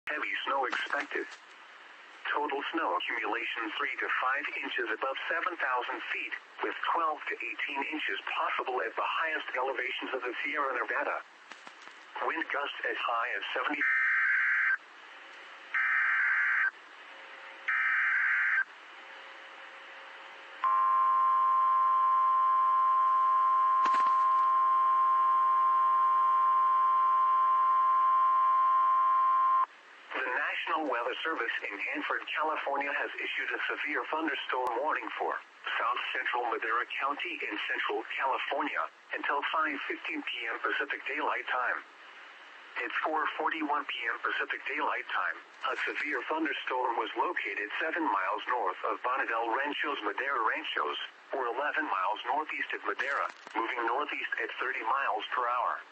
Heavy snow expected. Total snow accumulation 3 to 5 inches above 7,000 feet, with 12 to 18 inches possible at the highest elevations of the Sierra Nevada. Wind gusts as high as 70. National Weather Service in Hanford, California has issued a severe thunderstorm warning for south central Madera County in central California until 5:15 p.m. Pacific Daylight Time. At 4:41 p.m. Pacific Daylight Time, a severe thunderstorm was located 7 miles north of Bonadelle Ranchos-Madera Ranchos, or 11 miles northeast of Madera, moving northeast at 30 miles per hour.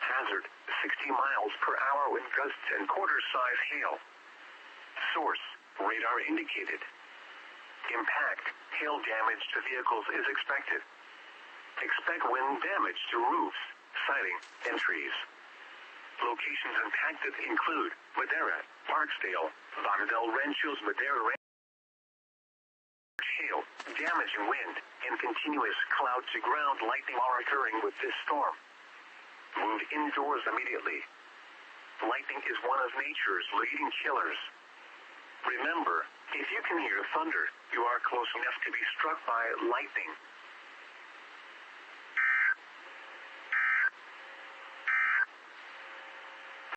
Hazard, 60 miles per hour wind gusts and quarter-size hail. Source, radar indicated. Impact, hail damage to vehicles is expected. Expect wind damage to roofs, siding, and trees. Locations impacted include Madera, Parksdale, Bonadelle Ranchos-Madera Ranchos. Hail, damaging wind, and continuous cloud-to-ground lightning are occurring with this storm. Move indoors immediately. Lightning is one of nature's leading killers. Remember, if you can hear thunder, you are close enough to be struck by lightning.